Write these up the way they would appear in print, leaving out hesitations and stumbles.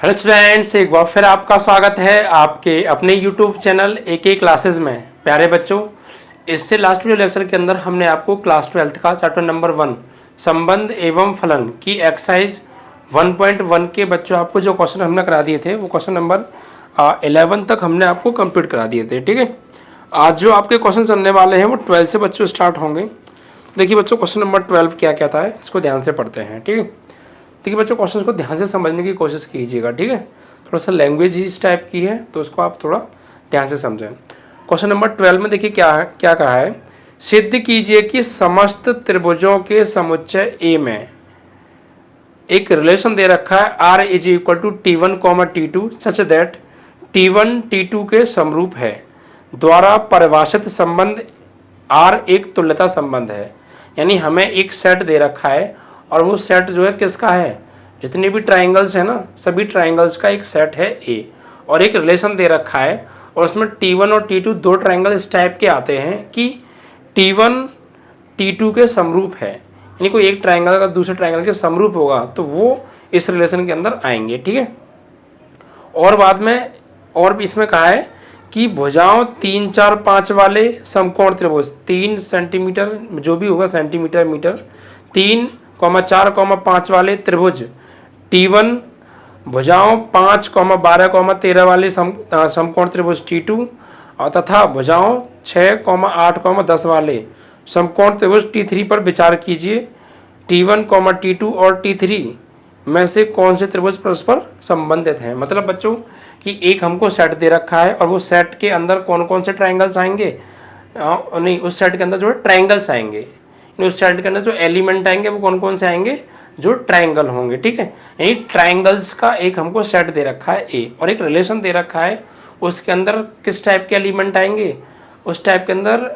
Hello students, एक बार फिर आपका स्वागत है आपके अपने यूट्यूब चैनल AK क्लासेस में। प्यारे बच्चों, इससे लास्ट वीडियो लेक्चर के अंदर हमने आपको क्लास 12th का चैप्टर नंबर 1 संबंध एवं फलन की एक्सरसाइज 1.1 के बच्चों आपको जो क्वेश्चन हमने करा दिए थे वो क्वेश्चन नंबर 11 तक हमने आपको कंप्लीट करा दिए थे। ठीक है, आज जो आपके क्वेश्चन चलने वाले हैं वो 12 से बच्चों स्टार्ट होंगे। देखिए बच्चों, क्वेश्चन नंबर 12 क्या कहता है इसको ध्यान से पढ़ते हैं। ठीक है, देखिए बच्चों, क्वेश्चन को ध्यान से समझने की कोशिश कीजिएगा। ठीक है, थोड़ा सा लैंग्वेज ही इस टाइप की है तो उसको आप थोड़ा ध्यान से समझें। क्वेश्चन नंबर 12 में देखिए क्या कहा है। सिद्ध कीजिए कि समस्त त्रिभुजों के समुच्चय ए में एक रिलेशन दे रखा है R is equal to T1, T2 such that T1 T2 के समरूप है। द्वारा परिभाषित संबंध R एक तुल्यता संबंध है। यानी हमें एक सेट दे रखा है और वो सेट जो है किसका है, जितने भी ट्राइंगल्स है ना, सभी ट्राइंगल्स का एक सेट है ए, और एक रिलेशन दे रखा है और उसमें T1 और T2 दो ट्राइंगल इस टाइप के आते हैं कि T1 T2 के समरूप है। यानी कोई एक ट्राइंगल का दूसरे ट्राइंगल के समरूप होगा तो वो इस रिलेशन के अंदर आएंगे। ठीक है, और बाद में और भी इसमें कहा है कि भुजाओं 3, 4, 5 वाले समकोण त्रिभुज 3 सेंटीमीटर जो भी होगा सेंटीमीटर मीटर 3, 4, 5 वाले त्रिभुज T1, भुजाओं 5, 12, 13 वाले समकोण त्रिभुज T2 और तथा भुजाओं 6, 8, 10 वाले समकोण त्रिभुज T3 पर विचार कीजिए। T1, T2 और T3 में से कौन से त्रिभुज परस्पर संबंधित हैं। मतलब बच्चों कि एक हमको सेट दे रखा है और वो सेट के अंदर कौन कौन से ट्राइंगल्स आएंगे, नहीं उस सेट के अंदर जो है ट्राइंगल्स आएंगे, उस सेट के अंदर जो एलिमेंट आएंगे वो कौन कौन से आएंगे, जो ट्राइंगल होंगे। ठीक है, यही ट्राइंगल्स का एक हमको सेट दे रखा है ए और एक रिलेशन दे रखा है, उसके अंदर किस टाइप के एलिमेंट आएंगे, उस टाइप के अंदर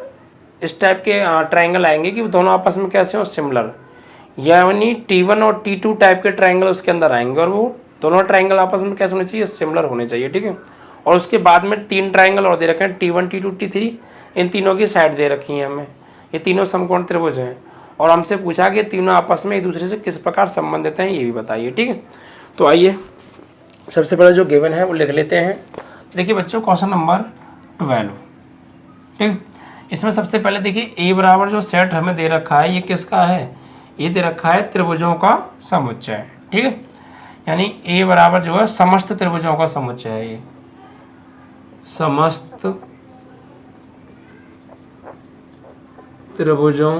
इस टाइप के ट्राइंगल आएंगे कि वो दोनों आपस में कैसे हो, सिमिलर। यानी T1 और T2 टाइप के ट्राइंगल उसके अंदर आएंगे और वो दोनों ट्राइंगल आपस में कैसे होने चाहिए, सिमिलर होने चाहिए। ठीक है, और उसके बाद में 3 ट्राइंगल और दे रखे हैं T1, T2, T3, इन तीनों की साइड दे रखी है हमें। ये तीनों समकोण त्रिभुज हैं और हमसे पूछा कि तीनों आपस में एक दूसरे से किस प्रकार संबंधित हैं ये भी बताइए। ठीक है, तो आइए सबसे पहले जो गिवन है वो लिख लेते हैं। देखिए बच्चों, क्वेश्चन नंबर 12। ठीक, इसमें सबसे पहले देखिए ए बराबर जो सेट हमें दे रखा है ये किसका है, ये दे रखा है त्रिभुजों का समुच्चय। ठीक है, यानी ए बराबर जो है समस्त त्रिभुजों का समुच्चय है, ये समस्त त्रिभुजों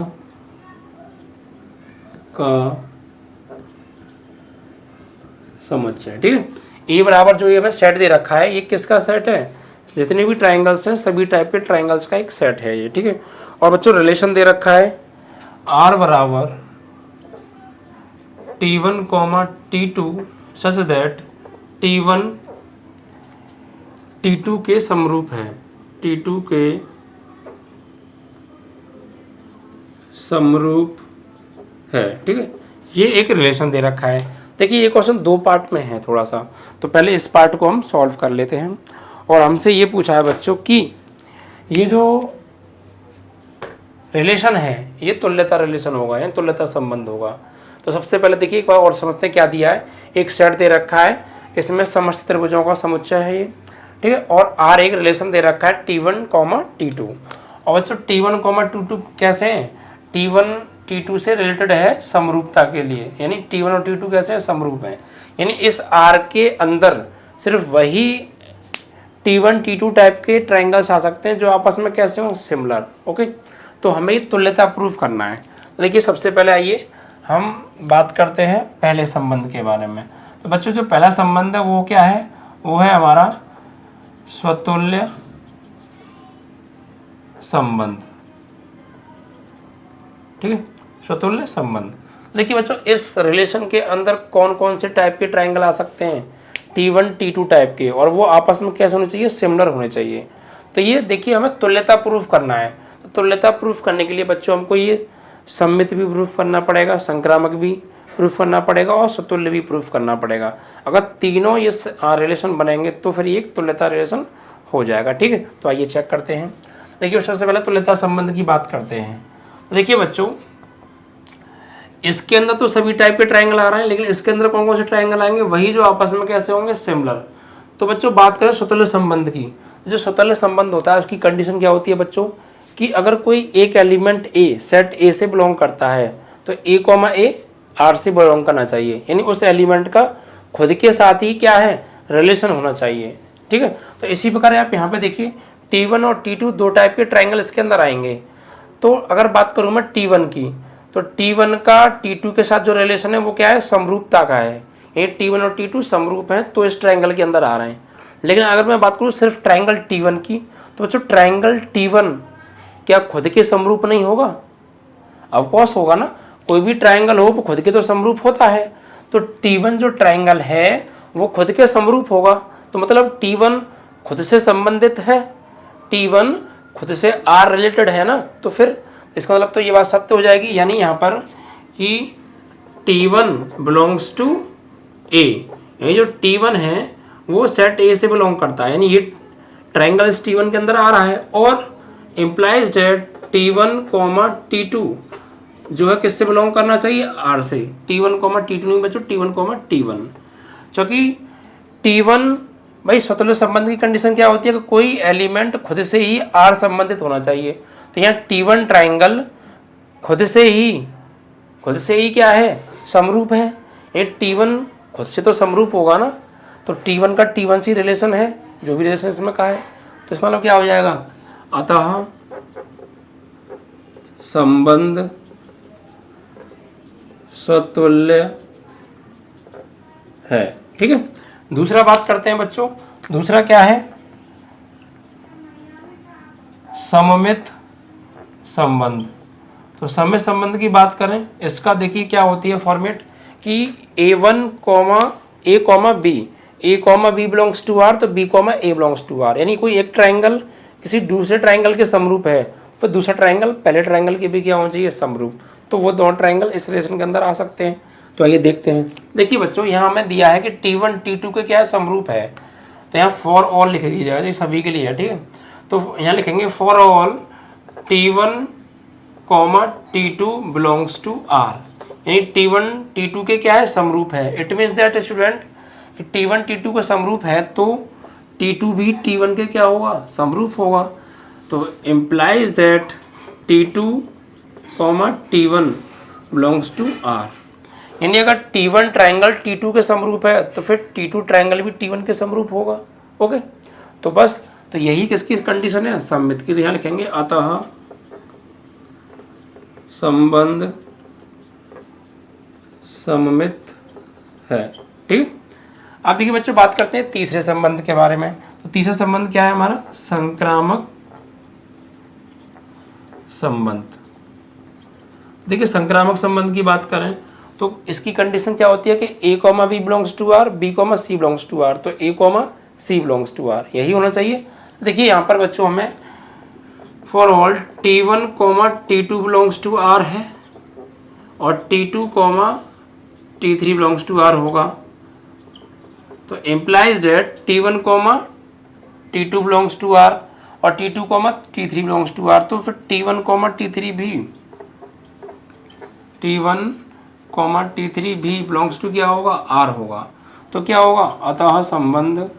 का समुच्चय। ठीक है, ए बराबर जो ये हमें सेट दे रखा है ये किसका सेट है, जितने भी ट्राइंगल्स हैं सभी टाइप के ट्राइंगल्स का एक सेट है ये। ठीक है, और बच्चों रिलेशन दे रखा है R बराबर T1, T2 such that T1 T2 के समरूप है, T2 के समरूप है। ठीक है, ये एक रिलेशन दे रखा है। देखिए ये क्वेश्चन 2 पार्ट में है थोड़ा सा, तो पहले इस पार्ट को हम सॉल्व कर लेते हैं। और हमसे ये पूछा है बच्चों कि ये जो रिलेशन है ये तुल्यता रिलेशन होगा या तुल्यता संबंध होगा। तो सबसे पहले देखिए एक बार और समझते हैं क्या दिया है। एक सेट दे रखा है, इसमें समस्त त्रिभुजों का समुच्चय है ये। ठीक है, और R एक रिलेशन दे रखा है T1, T2। और बच्चों T1, T2 कैसे हैं, T1 T2 से रिलेटेड है समरूपता के लिए, यानी T1 और T2 कैसे हैं, समरूप हैं। यानी इस R के अंदर सिर्फ वही T1 T2 टाइप के ट्राइंगल्स आ सकते हैं जो आपस में कैसे हो, सिमिलर। ओके, तो हमें ये तुल्यता प्रूफ करना है। तो देखिए सबसे पहले आइए हम बात करते हैं पहले संबंध के बारे में। तो बच्चों जो पहला संबंध है वो क्या है, वो है हमारा स्वतुल्य संबंध। ठीक है, स्वतुल्य संबंध। देखिए बच्चों इस रिलेशन के अंदर कौन कौन से टाइप के ट्राइंगल आ सकते हैं, T1 T2 टाइप के, और वो आपस में कैसे होने चाहिए, सिमिलर होने चाहिए। तो ये देखिए हमें तुल्यता प्रूफ करना है। तो तुल्यता प्रूफ करने के लिए बच्चों हमको ये सममित भी प्रूफ करना पड़ेगा, संक्रामक भी प्रूफ करना पड़ेगा और सतुल्य भी प्रूफ करना पड़ेगा। अगर तीनों ये रिलेशन बनेंगे तो फिर ये एक तुल्यता रिलेशन हो जाएगा। ठीक है, तो आइए चेक करते हैं। देखिए सबसे पहले तुल्यता संबंध की बात करते हैं। देखिए बच्चों इसके अंदर तो सभी टाइप के ट्रायंगल आ रहे हैं, लेकिन इसके अंदर कौन कौन से ट्रायंगल आएंगे, वही जो आपस में कैसे होंगे, सिमिलर। तो बच्चों बात करें स्वतुल्य संबंध की, जो स्वतुल्य संबंध होता है उसकी कंडीशन क्या होती है बच्चों, कि अगर कोई एक एलिमेंट ए सेट ए से बिलोंग करता है तो ए कॉमा ए आर से बिलोंग करना चाहिए, यानी उस एलिमेंट का खुद के साथ ही क्या है, रिलेशन होना चाहिए। ठीक है, तो इसी प्रकार आप यहाँ पे देखिए T1 और T2 दो टाइप के ट्रायंगल इसके अंदर आएंगे। तो अगर बात करूँ मैं T1 की, तो T1 का T2 के साथ जो रिलेशन है वो क्या है, समरूपता का है। ये T1 और T2 समरूप हैं तो इस ट्रायंगल के अंदर आ रहे हैं। लेकिन अगर मैं बात करूँ सिर्फ ट्रायंगल T1 की, तो बच्चों ट्रायंगल T1 क्या खुद के समरूप नहीं होगा, ऑफकोर्स होगा ना, कोई भी ट्रायंगल हो वो खुद के तो समरूप होता है। तो T1 जो ट्रायंगल है वो खुद के समरूप होगा, तो मतलब T1 खुद से संबंधित है, T1 खुद से R रिलेटेड है ना, तो फिर इसका मतलब तो ये बात सत्य हो जाएगी। यानी यहाँ पर कि T1 बिलोंग्स टू A, ये जो T1 है वो सेट A से बिलोंग करता है, यानी ये ट्रायंगल इस T1 के अंदर आ रहा है। और इम्प्लाइज डेट T1, T2 जो है किससे बिलोंग करना चाहिए, R से। T1, T2 नहीं बच्चों, T1, T1, क्योंकि T1 भाई स्वतुल्य संबंध की कंडीशन क्या होती है कि कोई एलिमेंट खुद से ही R संबंधित होना चाहिए। तो यहाँ T1 ट्रायंगल खुद से ही क्या है, समरूप है। ये T1 खुद से तो समरूप होगा ना, तो T1 का T1 से रिलेशन है, जो भी रिलेशन इसमें का है, तो इसका मतलब क्या हो जाएगा, अतः संबंध स्वतुल्य है। ठीक है, दूसरा बात करते हैं बच्चों, दूसरा क्या है, सममित संबंध। तो सममित संबंध की बात करें, इसका देखिए क्या होती है फॉर्मेट, कि A1, A, B belongs to R, तो B, A belongs to R, यानी कोई एक ट्रायंगल किसी दूसरे ट्रायंगल के समरूप है, फिर दूसरा ट्रायंगल पहले ट्रायंगल के भी क्या होना चाहिए, समरूप। तो वो दोनों ट्रायंगल इस रिलेशन के अंदर आ सकते हैं। तो आइए देखते हैं। देखिए बच्चों यहाँ हमें दिया है कि T1 T2 के क्या है, समरूप है, तो यहाँ फॉर ऑल लिख दीजिएगा, ये सभी के लिए है। ठीक है, तो यहाँ लिखेंगे for all T1, T2 belongs to R, यानी T1 T2 के क्या है, समरूप है। इट मीन्स दैट स्टूडेंट कि T1 T2 का समरूप है तो T2 भी T1 के क्या होगा, समरूप होगा। तो implies that T2, T1 belongs to R, यानी अगर T1 ट्रायंगल T2 के समरूप है तो फिर T2 ट्रायंगल भी T1 के समरूप होगा। ओके, तो बस तो यही किसकी कंडीशन है, सममित की। तो यहाँ लिखेंगे अतः संबंध सममित है। ठीक, अब देखिए बच्चों बात करते हैं तीसरे संबंध के बारे में। तो तीसरा संबंध क्या है हमारा, संक्रामक संबंध। देखिए संक्रामक संबंध की बात करें तो इसकी कंडीशन क्या होती है कि A, B belongs to R, B, C belongs to R, तो A, C belongs to R यही होना चाहिए। देखिए यहाँ पर बच्चों हमें for all T1, T2 belongs to R है और T2, T3 belongs to R होगा। तो implies that T1, T2 belongs to R और T2, T3 belongs to R, तो फिर T1, T3 भी बिलोंग्स टू क्या होगा, R होगा। तो क्या होगा, अतः संबंध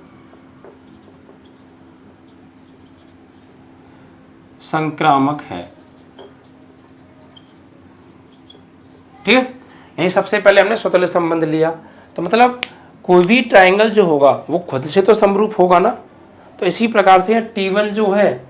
संक्रामक है। ठीक है, यही सबसे पहले हमने स्वतुल्य संबंध लिया। तो मतलब कोई भी ट्रायंगल जो होगा वो खुद से तो समरूप होगा ना, तो इसी प्रकार से T1 जो है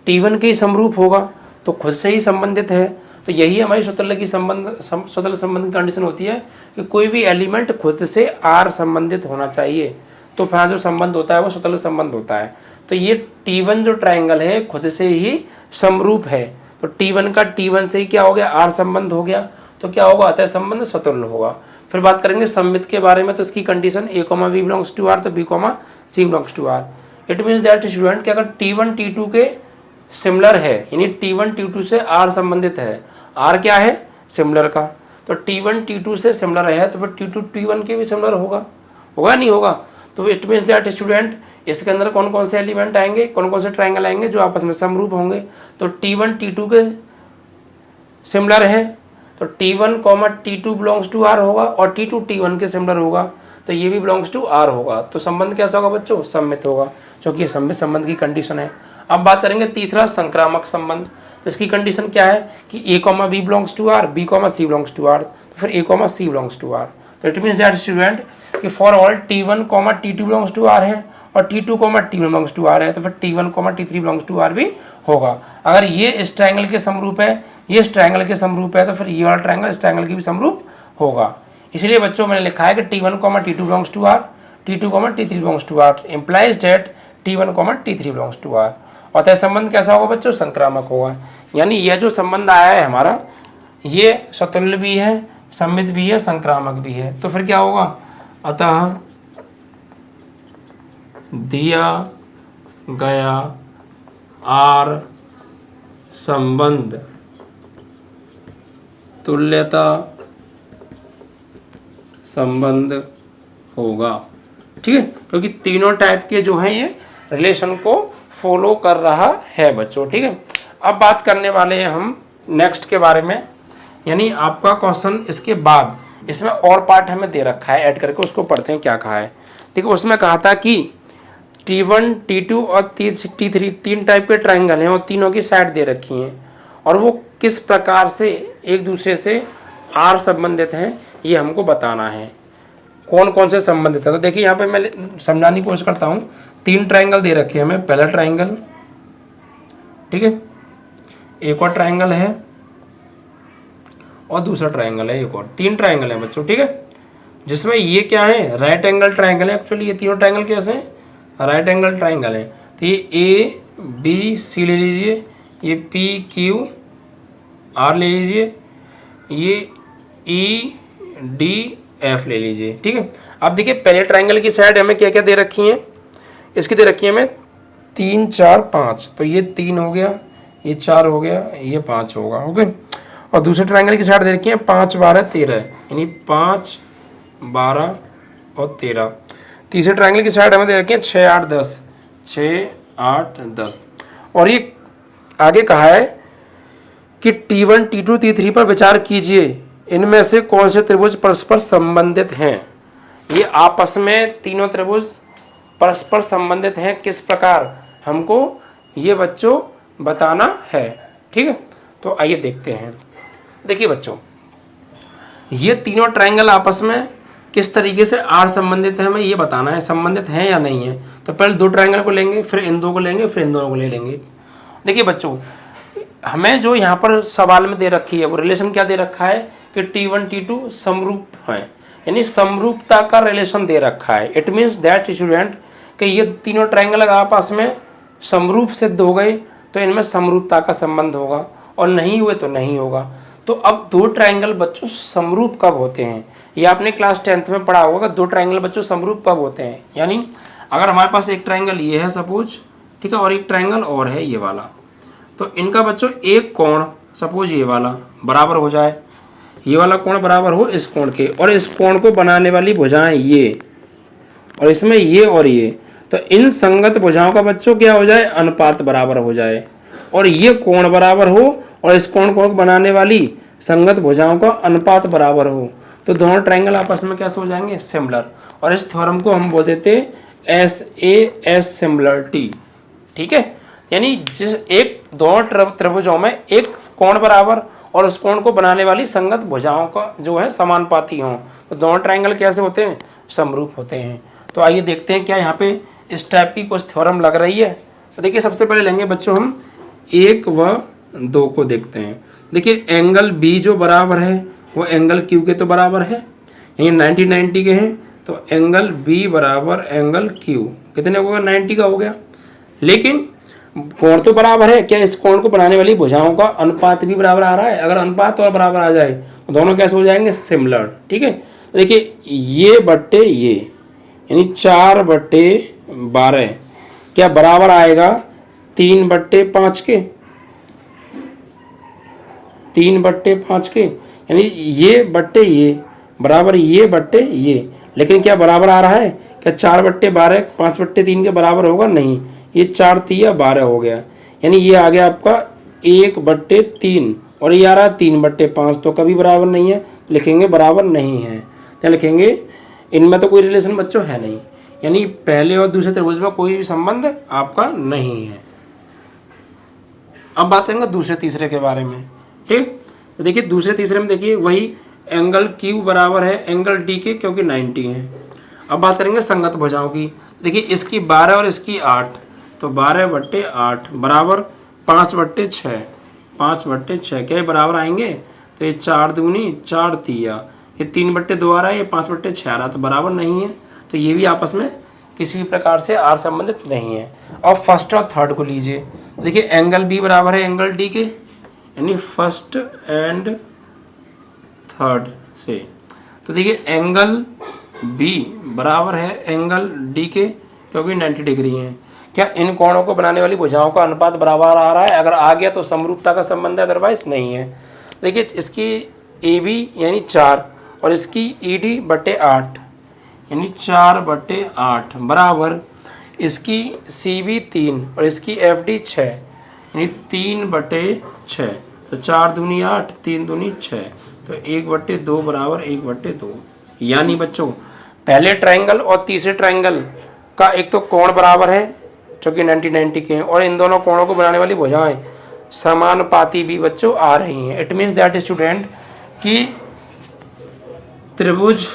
T1 के ही समरूप होगा, तो खुद से ही संबंधित है। तो यही हमारी स्वतुल्य संबंध की कंडीशन होती है कि कोई भी एलिमेंट खुद से R संबंधित होना चाहिए, तो फिर जो संबंध होता है वो स्वतुल्य संबंध होता है। तो ये T1 जो ट्रायंगल है खुद से ही समरूप है, तो T1 का T1 से ही क्या हो गया, R संबंध हो गया, तो क्या होगा, अतः संबंध स्वतुल्य होगा। फिर बात करेंगे सममित के बारे में, तो इसकी condition A, B belongs to R, तो B, C belongs to R। It means that student कि अगर T1 T2 के सिमिलर है, यानी T1 T2 से R संबंधित है, R क्या है, सिमिलर का, तो T1 T2 से सिमिलर है तो फिर T2 T1 के भी सिमिलर होगा नहीं होगा। तो इट मीन्स दैट स्टूडेंट इसके अंदर कौन कौन से एलिमेंट आएंगे, कौन कौन से ट्रायंगल आएंगे जो आपस में समरूप होंगे। तो T1 T2 के सिमिलर है तो T1 comma T2 belongs to R होगा और T2 T1 के सिमिलर होगा, तो ये भी बिलोंग्स टू R होगा। तो संबंध कैसा होगा बच्चों? सममित होगा, क्योंकि ये सममित संबंध की कंडीशन है। अब बात करेंगे तीसरा संक्रामक संबंध। तो इसकी कंडीशन क्या है कि A comma B belongs to R, B comma C belongs to R, तो फिर A comma C belongs to R। तो इट मीन्स दैट स्टूडेंट कि for all T1 comma T2 belongs to R है और T2 comma T belongs to R है, तो फिर T1 comma T3 belongs to R भी होगा। अगर ये इस ट्रायंगल के समरूप है, ये इस ट्रायंगल के समरूप है, तो फिर ये वाला ट्रायंगल इस ट्रायंगल की भी समरूप होगा। इसलिए बच्चों मैंने लिखा है कि T1 comma T2 belongs to R, T2 comma T3 belongs to R implies that T1 comma T3 belongs to R। और तय संबंध कैसा होगा बच्चों? संक्रामक होगा। यानी यह जो संबंध आया है हमारा, ये सतुल्य भी है, सममित भी है, संक्रामक भी है। तो फिर क्या होगा? अतः दिया गया R संबंध तुल्यता संबंध होगा। ठीक है, क्योंकि तीनों टाइप के जो हैं ये रिलेशन को फॉलो कर रहा है बच्चों। ठीक है, अब बात करने वाले हैं हम नेक्स्ट के बारे में, यानी आपका क्वेश्चन इसके बाद इसमें और पार्ट हमें दे रखा है ऐड करके, उसको पढ़ते हैं क्या कहा है। ठीक है, उसमें कहा था कि T1, T2 और T3 तीन टाइप के ट्राइंगल हैं और तीनों की साइड दे रखी हैं और वो किस प्रकार से एक दूसरे से R संबंधित हैं ये हमको बताना है। कौन कौन से संबंधित है? तो देखिए यहाँ पे मैं समझाने की कोशिश करता हूँ। तीन ट्राइंगल दे रखे हैं हमें, पहला ट्राइंगल, ठीक है, एक और ट्राइंगल है और दूसरा ट्राइंगल है एक और, तीन ट्राइंगल है बच्चों। ठीक है, जिसमें ये क्या है? राइट एंगल ट्राइंगल है। एक्चुअली ये तीनों ट्राइंगल कैसे हैं? राइट एंगल ट्राइंगल है। तो ये ABC ले लीजिए, ये PQR ले लीजिए, ये EDF ले लीजिए। ठीक है, अब देखिए पहले ट्राइंगल की साइड हमें क्या क्या दे रखी हैं? इसकी दे रखी है हमें 3, 4, 5। तो ये 3 हो गया, ये 4 हो गया, ये 5 होगा। ओके, और दूसरे ट्राइंगल की साइड दे रखी है 5, 12, 13, यानी 5, 12 और 13। तीसरे ट्राइंगल की साइड हमें दे रखी है 6, 8, 10, 6, 8, 10। और ये आगे कहा है कि T1, T2, T3 पर विचार कीजिए, इनमें से कौन से त्रिभुज परस्पर संबंधित हैं। ये आपस में तीनों त्रिभुज परस्पर संबंधित हैं, किस प्रकार हमको ये बच्चों बताना है। ठीक है, तो आइए देखते हैं। देखिए बच्चों, ये तीनों ट्राइंगल आपस में किस तरीके से R संबंधित है हमें ये बताना है, संबंधित हैं या नहीं है। तो पहले दो ट्राइंगल को लेंगे, फिर इन दो को लेंगे, फिर इन दोनों को ले लेंगे। देखिए बच्चों, हमें जो यहाँ पर सवाल में दे रखी है वो रिलेशन क्या दे रखा है कि T1, T2 समरूप है, यानी समरूपता का रिलेशन दे रखा है। इट मीन्स दैट स्टूडेंट कि ये तीनों ट्राइंगल अगर आपस में समरूप सिद्ध हो गए तो इनमें समरूपता का संबंध होगा, और नहीं हुए तो नहीं होगा। तो अब दो ट्राइंगल बच्चों समरूप कब होते हैं? ये आपने क्लास 10th में पढ़ा होगा कि दो ट्राइंगल बच्चों समरूप कब होते हैं। यानी अगर हमारे पास एक ट्राइंगल ये है सपोज, ठीक है, और एक ट्राइंगल और है ये वाला, तो इनका बच्चों एक कोण सपोज ये वाला बराबर हो जाए, ये वाला कोण बराबर हो इस कोण के, और इस कोण को बनाने वाली भुजाएं ये, और इसमें ये और ये, तो इन संगत भुजाओं का बच्चों क्या हो जाए? अनुपात बराबर हो जाए, और ये कोण बराबर हो और इस कोण को बनाने वाली संगत भुजाओं का अनुपात बराबर हो, तो दोनों ट्राइंगल आपस में कैसे हो जाएंगे? सिमिलर। और इस थ्योरम को हम बोल देते SAS सिमिलरिटी। ठीक है, यानी जिस एक दोनों त्रिभुजों में एक कोण बराबर और उस कोण को बनाने वाली संगत भुजाओं का जो है समानुपाती हों, तो दोनों ट्राइंगल कैसे होते हैं? समरूप होते हैं। तो आइए देखते हैं क्या यहाँ पे इस टाइप की कुछ थ्योरम लग रही है। तो देखिए सबसे पहले लेंगे बच्चों हम 1 व 2 को देखते हैं। देखिए एंगल B जो बराबर है वो एंगल Q के तो बराबर है, यानी 90 के हैं, तो एंगल B बराबर एंगल Q कितने होगा? 90 का हो गया। लेकिन कोण तो बराबर है, क्या इस कोण को बनाने वाली भुजाओं का अनुपात भी बराबर आ रहा है? अगर अनुपात और बराबर आ जाए तो दोनों कैसे हो जाएंगे? सिमिलर। ठीक है, तो देखिए ये बट्टे ये, यानी 4/12 क्या बराबर आएगा 3/5 के? 3/5 के, यानी ये बट्टे ये बराबर ये बट्टे ये, लेकिन क्या बराबर आ रहा है? क्या 4/12 5/3 के बराबर होगा? नहीं, ये 4 3 12 हो गया, यानी ये आ गया आपका 1/3 और ये आ रहा है 3/5, तो कभी बराबर नहीं है, लिखेंगे बराबर नहीं है। क्या लिखेंगे, इनमें तो कोई रिलेशन बच्चों है नहीं, यानी पहले और दूसरे त्रिभुज में कोई भी संबंध आपका नहीं है। अब बात करेंगे दूसरे तीसरे के बारे में। ठीक, तो देखिए दूसरे तीसरे में देखिए वही एंगल क्यू बराबर है एंगल डी के, क्योंकि 90 है। अब बात करेंगे संगत भुजाओं की। देखिए इसकी 12 और इसकी 8, तो 12/8 बराबर 5/6, 5/6 क्या बराबर आएंगे, तो ये 4 दूनी 4 तिया, ये 3/2 आ रहा है, ये 5/6 आ रहा है, तो बराबर नहीं है। तो ये भी आपस में किसी भी प्रकार से आर संबंधित नहीं है। और फर्स्ट और थर्ड को लीजिए, देखिए एंगल बी बराबर है एंगल डी के, यानी फर्स्ट एंड थर्ड से, तो देखिए एंगल बी बराबर है एंगल डी के, क्योंकि 90 डिग्री है। क्या इन कोणों को बनाने वाली भुजाओं का अनुपात बराबर आ रहा है, अगर आ गया तो समरूपता का संबंध है, अदरवाइज नहीं है। देखिए इसकी ए बी यानी 4 और इसकी ई डी बटे 8 यानी 4/8 बराबर इसकी सी बी 3 और इसकी एफ डी 6 यानी 3/6, तो 4 दूनी 8 3 दूनी 6, तो 1/2 बराबर 1/2। यानी बच्चों पहले ट्रायंगल और तीसरे ट्रायंगल का एक तो कोण बराबर है जो कि 90 के हैं, और इन दोनों कोणों को बनाने वाली भुजाएं समानुपाती भी बच्चों आ रही हैं। इट मीन्स दैट स्टूडेंट कि त्रिभुज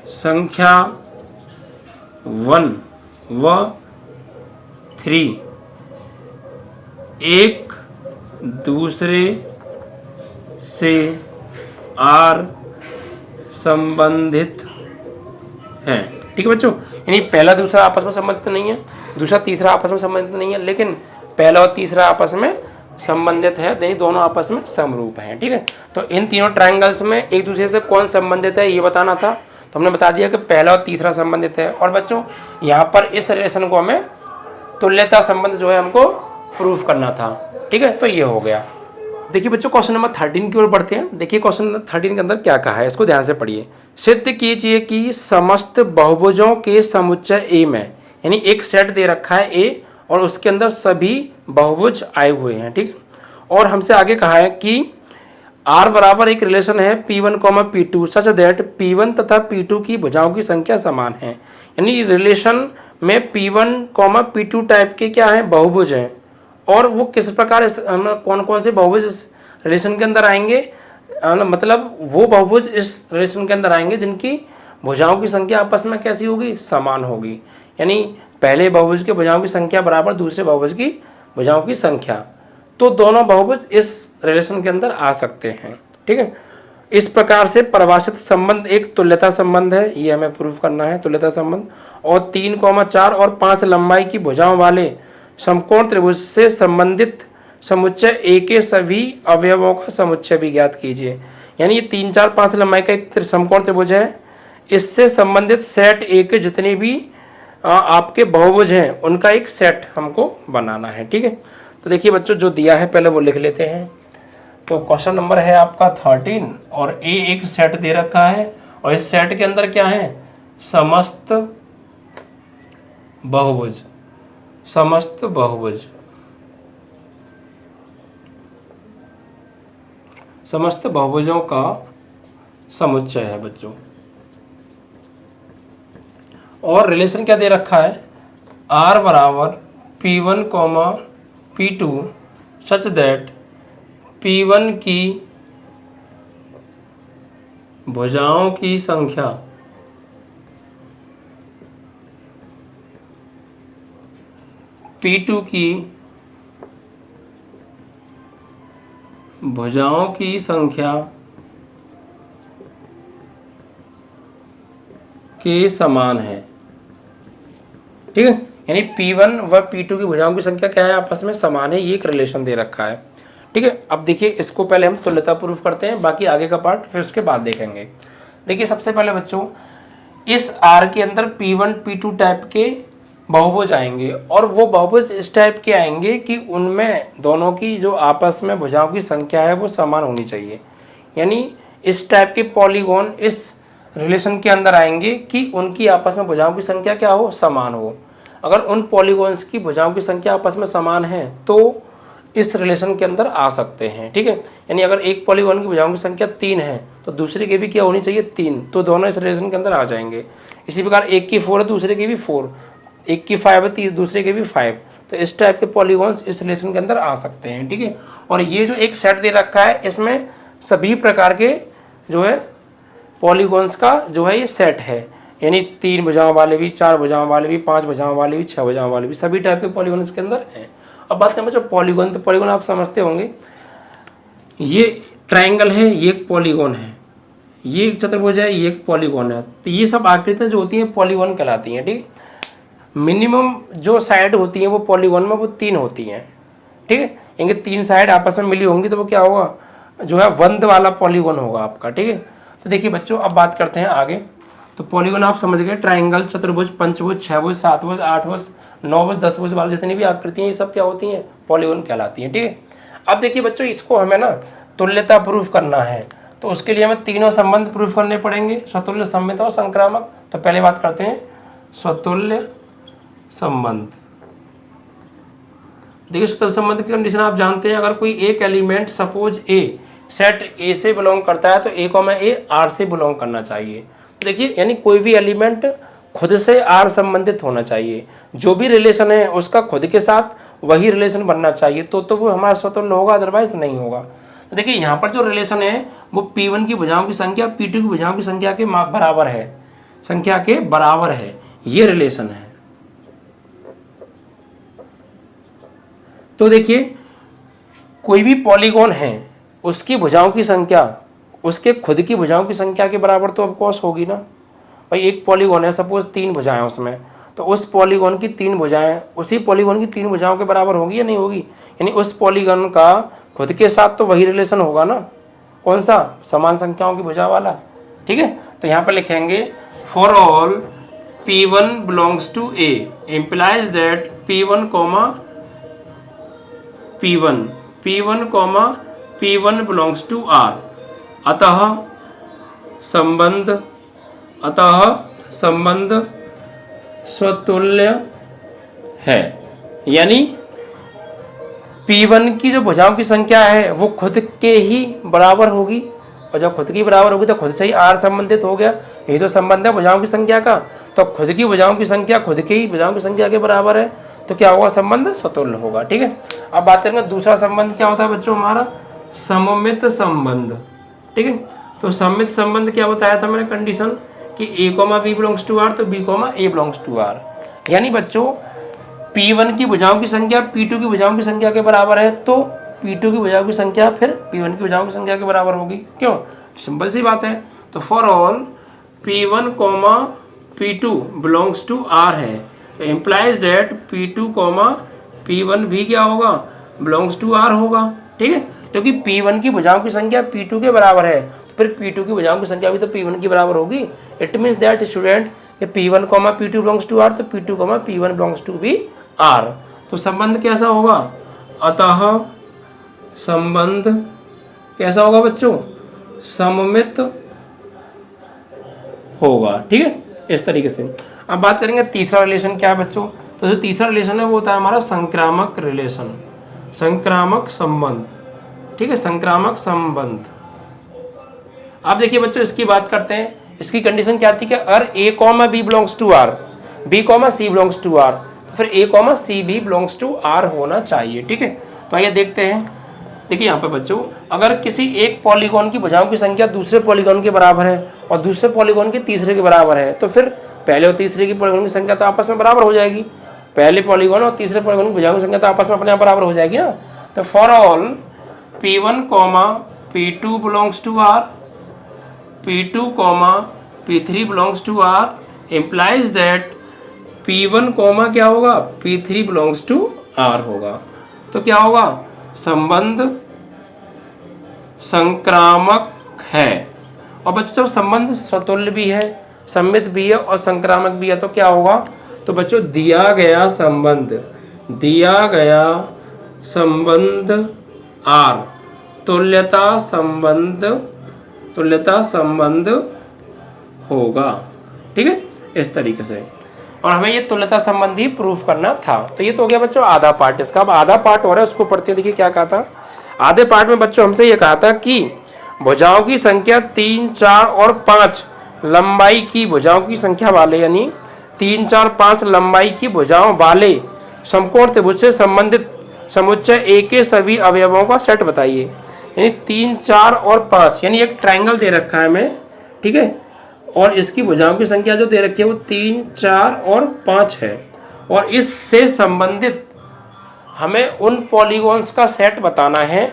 संख्या 1 व 3 एक दूसरे से आर संबंधित हैं। ठीक है बच्चों, यानी पहला दूसरा आपस में संबंधित नहीं है, दूसरा तीसरा आपस में संबंधित नहीं है, लेकिन पहला और तीसरा आपस में संबंधित है, यानी दोनों आपस में समरूप हैं। ठीक है, तो इन तीनों ट्रायंगल्स में एक दूसरे से कौन संबंधित है ये बताना था, तो हमने बता दिया कि पहला और तीसरा संबंधित है। और बच्चों यहाँ पर इस रिलेशन को हमें तुल्यता संबंध जो है हमको प्रूफ करना था। ठीक है, तो ये हो गया। देखिए बच्चों क्वेश्चन नंबर 13 की ओर बढ़ते हैं। देखिए क्वेश्चन नंबर 13 के अंदर क्या कहा है, इसको ध्यान से पढ़िए। सिद्ध कीजिए कि समस्त बहुभुजों के समुच्चय ए में, यानी एक सेट दे रखा है ए और उसके अंदर सभी बहुभुज आए हुए हैं। ठीक, और हमसे आगे कहा है कि R बराबर एक रिलेशन है P1, P2 such that P1 तथा P2 की भुजाओं की संख्या समान है। यानी रिलेशन में P1, P2 टाइप के क्या है, बहुभुज हैं, और वो किस प्रकार कौन कौन से बहुभुज इस रिलेशन के अंदर आएंगे, मतलब वो बहुभुज इस रिलेशन के अंदर आएंगे जिनकी भुजाओं की संख्या आपस में कैसी होगी, समान होगी। यानी पहले बहुभुज के भुजाओं की संख्या बराबर दूसरे बहुभुज की भुजाओं की संख्या, तो दोनों बहुभुज इस रिलेशन के अंदर आ सकते हैं। ठीक है, इस प्रकार से परिभाषित संबंध एक तुल्यता संबंध है, ये हमें प्रूफ करना है तुल्यता संबंध। और 3, 4 और 5 लंबाई की भुजाओं वाले समकोण त्रिभुज से संबंधित समुच्चय ए के सभी अवयवों का समुच्चय भी ज्ञात कीजिए। यानी ये 3, 4, 5 लंबाई का एक समकोण त्रिभुज है, इससे संबंधित सेट ए के जितने भी आपके बहुभुज हैं उनका एक सेट हमको बनाना है। ठीक है, तो देखिए बच्चों जो दिया है पहले वो लिख लेते हैं। तो क्वेश्चन नंबर है आपका 13 और ए एक सेट दे रखा है और इस सेट के अंदर क्या है, समस्त बहुभुज, समस्त बहुभुज, समस्त बहुभुजों का समुच्चय है बच्चों। और रिलेशन क्या दे रखा है, R बराबर P1, P2 such that P1 की भुजाओं की संख्या P2 की भुजाओं की संख्या के समान है। ठीक है, यानी P1 व P2 की भुजाओं की संख्या क्या है, आपस में समान है, ये एक रिलेशन दे रखा है। ठीक है, अब देखिए इसको पहले हम तुल्यता प्रूफ करते हैं, बाकी आगे का पार्ट फिर उसके बाद देखेंगे। देखिए सबसे पहले बच्चों इस R के अंदर P1, P2 टाइप के बहुभुज आएंगे और वो बहुभुज इस टाइप के आएंगे कि उनमें दोनों की जो आपस में भुजाओं की संख्या है वो समान होनी चाहिए। यानी इस टाइप के पॉलीगॉन इस रिलेशन के अंदर आएंगे कि उनकी आपस में भुजाओं की संख्या क्या हो, समान हो। अगर उन पॉलीगॉन्स की भुजाओं की संख्या आपस में समान है तो इस रिलेशन के अंदर आ सकते हैं। ठीक है, यानी अगर एक पॉलीगॉन की भुजाओं की संख्या 3 है तो दूसरे की भी क्या होनी चाहिए 3, तो दोनों इस रिलेशन के अंदर आ जाएंगे। इसी प्रकार एक की 4 है दूसरे की भी 4, एक की 5 है दूसरे के भी 5, तो इस टाइप के पॉलीगॉन्स इस रिलेशन के अंदर आ सकते हैं। ठीक है, और ये जो एक सेट दे रखा है इसमें सभी प्रकार के जो है पॉलीगॉन्स का जो है ये सेट है, यानी 3 भुजाओं वाले भी, 4 भुजाओं वाले भी, 5 भुजाओं वाले भी, 6 भुजाओं वाले भी, सभी टाइप के पॉलीगॉन इसके अंदर हैं। अब बात करें बच्चों पॉलीगॉन, तो पॉलीगॉन आप समझते होंगे, ये ट्राइंगल है, ये एक पॉलीगॉन है, ये एक चतुर्भुज है, ये एक पॉलीगॉन है, तो ये सब आकृतियाँ जो होती हैं पॉलीगॉन कहलाती हैं। ठीक, मिनिमम जो साइड होती हैं वो पॉलीगॉन में वो 3 होती हैं। ठीक है, इनके 3 साइड आपस में मिली होंगी तो वो क्या होगा, जो है बंद वाला पॉलीगॉन होगा आपका। ठीक है, तो देखिए बच्चों अब बात करते हैं आगे। तो पॉलीगॉन आप समझ गए, ट्राइंगल, चतुर्भुज, पंचभुज, 6 भुज, 7 भुज, 8 भुज, 9 भुज, 10 भुज वाली जितनी भी आकृतियाँ ये सब क्या होती हैं पॉलीगॉन कहलाती हैं। ठीक है, अब देखिए बच्चों इसको हमें ना तुल्यता प्रूफ करना है, तो उसके लिए हमें तीनों संबंध प्रूफ करने पड़ेंगे, स्वतुल्य, सममित और संक्रामक। तो पहले बात करते हैं स्वतुल्य संबंध। देखिए स्वतुल्य संबंध की कंडीशन आप जानते हैं, अगर कोई एक एलिमेंट सपोज ए सेट ए से बिलोंग करता है तो ए कॉमा ए आर से बिलोंग करना चाहिए। देखिए यानी कोई भी एलिमेंट खुद से आर संबंधित होना चाहिए, जो भी रिलेशन है उसका खुद के साथ वही रिलेशन बनना चाहिए, तो वो हमारा स्वतुल्य होगा, अदरवाइज नहीं होगा। तो देखिए यहाँ पर जो रिलेशन है वो P1 की भुजाओं की संख्या P2 की भुजाओं की संख्या के बराबर है, संख्या के बराबर है, ये रिलेशन है। तो देखिए कोई भी पॉलीगॉन है उसकी भुजाओं की संख्या उसके खुद की भुजाओं की संख्या के बराबर तो ऑफकोर्स होगी ना भाई। एक पॉलीगॉन है सपोज 3 भुजाएं उसमें, तो उस पॉलीगॉन की 3 भुजाएं उसी पॉलीगॉन की 3 भुजाओं के बराबर होगी या नहीं होगी, यानी उस पॉलीगॉन का खुद के साथ तो वही रिलेशन होगा ना, कौन सा, समान संख्याओं की भुजा वाला। ठीक है, तो यहाँ पर लिखेंगे for all P1 belongs to A implies that P1 comma P1 comma P1 belongs to R, अतः संबंध स्वतुल्य है। यानी P1 की जो भुजाओं की संख्या है वो खुद के ही बराबर होगी, और जब खुद की बराबर होगी तो खुद से ही R संबंधित हो गया, यही तो संबंध है भुजाओं की संख्या का। तो खुद की भुजाओं की संख्या खुद के ही भुजाओं की संख्या के बराबर है, तो क्या होगा, संबंध स्वतुल्य होगा। ठीक है, अब बात करेंगे दूसरा संबंध क्या होता है बच्चों, हमारा सममित संबंध। ठीक है, तो सममित संबंध क्या बताया था मैंने कंडीशन कि A comma B belongs to R, तो B comma A belongs to R। यानी बच्चों P1 की भुजाओं की संख्या P2 की भुजाओं की संख्या के बराबर है, तो P2 की भुजाओं की संख्या फिर P1 की भुजाओं की संख्या के बराबर होगी। क्यों, सिंपल सी बात है। तो for all P1 comma P2 belongs to R है, तो implies date P2 comma P1 भी क्या होगा, बिलोंग्स टू R होगा। ठीक है, क्योंकि P1 की भुजाओं की संख्या P2 के बराबर है, तो फिर P2 की भुजाओं की संख्या भी तो P1 की बराबर होगी। It means that student P1 comma P2 belongs to R, तो P2 comma P1 belongs to भी R। तो संबंध कैसा होगा, अतः संबंध कैसा होगा बच्चों, सममित होगा। ठीक है, इस तरीके से। अब बात करेंगे तीसरा रिलेशन क्या है बच्चों, तो जो तीसरा रिलेशन है वो होता है हमारा संक्रामक रिलेशन, संक्रामक संबंध। ठीक है, संक्रामक संबंध। अब देखिए बच्चों इसकी बात करते हैं, इसकी कंडीशन क्या थी कि अगर A comma B belongs to R, B comma C belongs to R, तो फिर A कॉमा C भी बिलोंग्स टू R होना चाहिए। ठीक है, तो आइए देखते हैं। देखिए यहाँ पे बच्चों अगर किसी एक पॉलीगॉन की भुजाओं की संख्या दूसरे पॉलीगॉन के बराबर है और दूसरे पॉलीगॉन की तीसरे के बराबर है, तो फिर पहले और तीसरे की पॉलीगॉन की संख्या तो आपस में बराबर हो जाएगी, पहले पॉलीगॉन और तीसरे पॉलीगॉन की भुजाओं की संख्या तो आपस में अपने आप बराबर हो जाएगी ना। तो for all P1 comma P2 belongs to R, P2 comma P3 belongs to R implies that P1 comma क्या होगा, P3 बिलोंग्स टू R होगा। तो क्या होगा, संबंध संक्रामक है। और बच्चों जब संबंध स्वतुल्य भी है, सममित भी है और संक्रामक भी है तो क्या होगा, तो बच्चों दिया गया संबंध R तुल्यता संबंध होगा। ठीक है, इस तरीके से। और हमें ये तुल्यता संबंध ही प्रूफ करना था। तो ये तो हो गया बच्चों आधा पार्ट इसका। अब आधा पार्ट हो रहा है, उसको पढ़ते हैं। देखिए क्या कहा था आधे पार्ट में बच्चों, हमसे ये कहा था कि भुजाओं की संख्या 3, 4 और 5 लंबाई की भुजाओं की संख्या वाले, यानी 3, 4, 5 लंबाई की भुजाओं वाले समकोण त्रिभुज से संबंधित समुच्चय ए के सभी अवयवों का सेट बताइए। यानी 3, 4 और 5, यानी एक ट्रायंगल दे रखा है हमें, ठीक है, और इसकी भुजाओं की संख्या जो दे रखी है वो 3, 4 और 5 है, और इससे संबंधित हमें उन पॉलीगॉन्स का सेट बताना है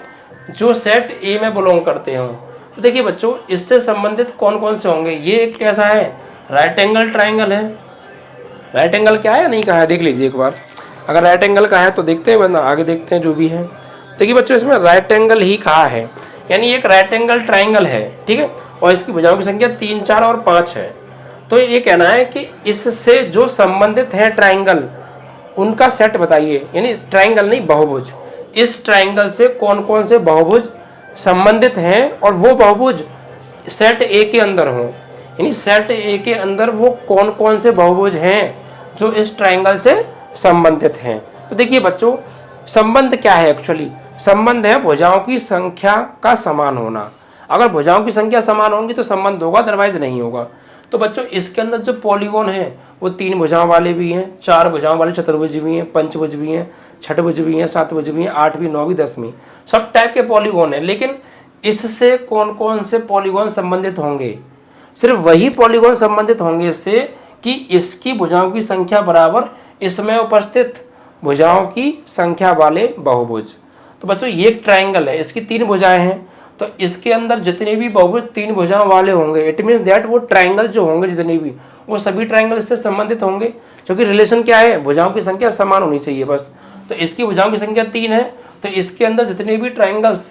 जो सेट ए में बिलोंग करते हों। तो देखिए बच्चों, इससे संबंधित कौन कौन से होंगे। ये एक कैसा है, राइट एंगल ट्रायंगल है। राइट एंगल क्या है नहीं कहा है, देख लीजिए एक बार। अगर राइट एंगल का है तो देखते हैं, वरना आगे देखते हैं जो भी है। देखिए बच्चों, इसमें राइट एंगल ही कहा है, यानी एक राइट एंगल ट्रायंगल है, ठीक है, और इसकी भुजाओं की संख्या 3, 4 और 5 है। तो ये कहना है कि इससे जो संबंधित है ट्रायंगल, उनका सेट बताइए। यानी ट्रायंगल नहीं, बहुभुज। इस ट्रायंगल से कौन कौन से बहुभुज संबंधित हैं और वो बहुभुज सेट ए के अंदर हों। यानी सेट ए के अंदर वो कौन कौन से बहुभुज हैं जो इस ट्रायंगल से संबंधित हैं। तो देखिए बच्चों, संबंध क्या है एक्चुअली, संबंध है भुजाओं की संख्या का समान होना। अगर भुजाओं की संख्या समान होंगी तो संबंध होगा, अदरवाइज नहीं होगा। तो बच्चों, इसके अंदर जो पॉलीगॉन है वो 3 भुजाओं वाले भी हैं, 4 भुजाओं वाले चतुर्भुज भी हैं, पंचभुज भी हैं, छठभुज भी हैं, सातभुज भी हैं, 8वीं, 9वीं, 10वीं, सब टाइप के पॉलीगॉन है। लेकिन इससे कौन कौन से पॉलीगॉन संबंधित होंगे, सिर्फ वही पॉलीगॉन संबंधित होंगे इससे कि इसकी भुजाओं की संख्या बराबर इसमें उपस्थित भुजाओं की संख्या वाले बहुभुज। तो बच्चों, ये एक ट्रायंगल है, इसकी 3 भुजाएं हैं, तो इसके अंदर जितने भी बहुभुज 3 भुजाओं वाले होंगे, इट मीन्स दैट वो ट्रायंगल जो होंगे जितने भी, वो सभी ट्रायंगल इससे संबंधित होंगे। क्योंकि रिलेशन क्या है, भुजाओं की संख्या समान होनी चाहिए बस। तो इसकी भुजाओं की संख्या 3 है, तो इसके अंदर जितने भी ट्रायंगल्स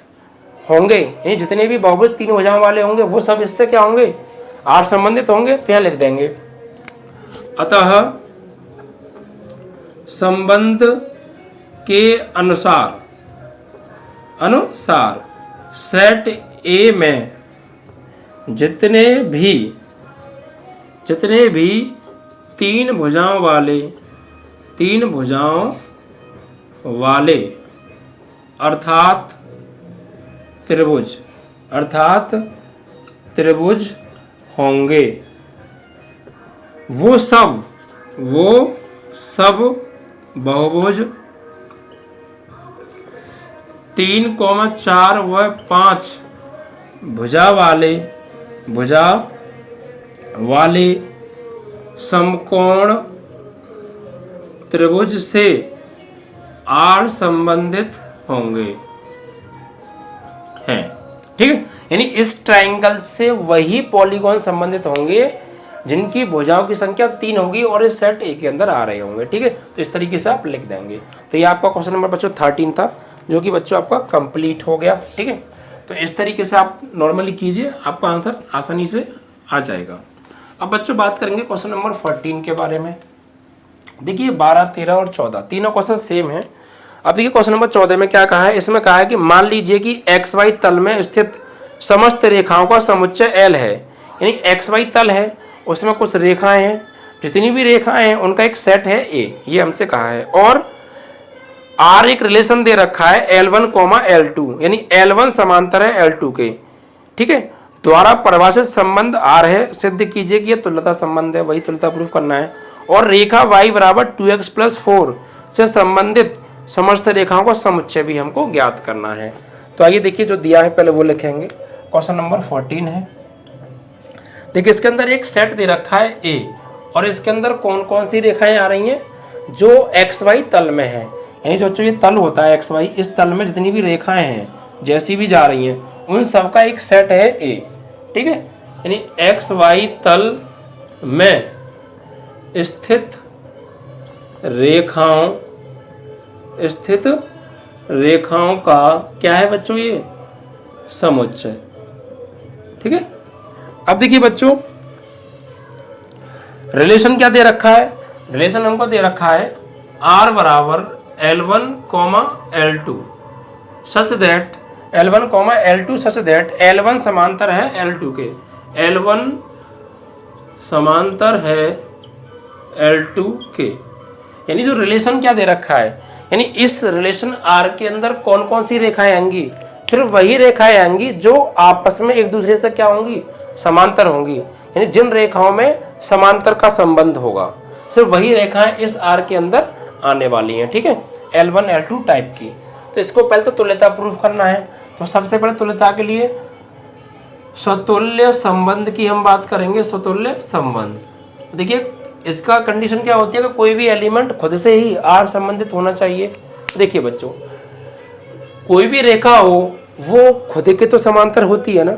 होंगे, यानी जितने भी बहुभुज 3 भुजाओं वाले होंगे, वो सब इससे क्या होंगे, आर संबंधित होंगे। तो यहाँ लिख देंगे, अतः संबंध के अनुसार सेट ए में जितने भी 3 भुजाओं वाले अर्थात त्रिभुज होंगे, वो सब बहुभुज 3, 4 व 5 भुजा वाले समकोण त्रिभुज से आर संबंधित होंगे हैं। ठीक है, यानी इस ट्रायंगल से वही पॉलीगॉन संबंधित होंगे जिनकी भुजाओं की संख्या 3 होगी और इस सेट ए के अंदर आ रहे होंगे। ठीक है, तो इस तरीके से आप लिख देंगे। तो ये आपका क्वेश्चन नंबर बच्चों 13 था, जो कि बच्चों आपका कंप्लीट हो गया। ठीक है, तो इस तरीके से आप नॉर्मली कीजिए, आपका आंसर आसानी से आ जाएगा। अब बच्चों बात करेंगे क्वेश्चन नंबर 14 के बारे में। देखिए 12, 13 और 14 तीनों क्वेश्चन सेम है। अब देखिए क्वेश्चन नंबर 14 में क्या कहा है, इसमें कहा है कि मान लीजिए कि एक्स वाई तल में स्थित समस्त रेखाओं का समुच्चय एल है। यानी एक्स वाई तल है, उसमें कुछ रेखाएं हैं, जितनी भी रेखाएं हैं उनका एक सेट है ए, ये हमसे कहा है। और आर एक रिलेशन दे रखा है L1, L2, यानी L1 समांतर है L2 के। ठीक है, द्वारा परिभाषित संबंध आर है, सिद्ध कीजिए कि यह तुल्यता संबंध है, वही तुल्यता प्रूफ करना है। और रेखा y बराबर 2x+4 से संबंधित समस्त रेखाओं का समुच्चय भी हमको ज्ञात करना है। तो आइए देखिए, जो दिया है पहले वो लिखेंगे। क्वेश्चन नंबर 14 है। देखिए इसके अंदर एक सेट दे रखा है ए, और इसके अंदर कौन कौन सी रेखाएं आ रही हैं, जो एक्स वाई तल में है। यानी जो ये तल होता है एक्स वाई, इस तल में जितनी भी रेखाएं हैं जैसी भी जा रही हैं, उन सब का एक सेट है ए। ठीक है, यानी एक्स वाई तल में स्थित रेखाओं का क्या है बच्चों, ये समुच्चय। ठीक है, अब देखिए बच्चों रिलेशन क्या दे रखा है, रिलेशन हमको दे रखा है R बराबर L1, L2 such that L1, L2 such that L1 समांतर है L2 के। L1 समांतर है L2 के, यानी जो रिलेशन क्या दे रखा है, यानी इस रिलेशन R के अंदर कौन कौन सी रेखाएं आएंगी, सिर्फ वही रेखाएं आएंगी जो आपस में एक दूसरे से क्या होंगी, समांतर होंगी, यानी जिन रेखाओं में समांतर का संबंध होगा सिर्फ वही रेखाएं इस R के अंदर आने वाली हैं। ठीक है, L1 L2 टाइप की। तो इसको पहले तो तुल्यता प्रूफ करना है। तो सबसे पहले तुल्यता के लिए स्वतुल्य संबंध की हम बात करेंगे। स्वतुल्य संबंध, देखिए इसका कंडीशन क्या होती है कि कोई भी एलिमेंट खुद से ही R संबंधित होना चाहिए। देखिए बच्चों, कोई भी रेखा हो वो खुद के तो समांतर होती है ना,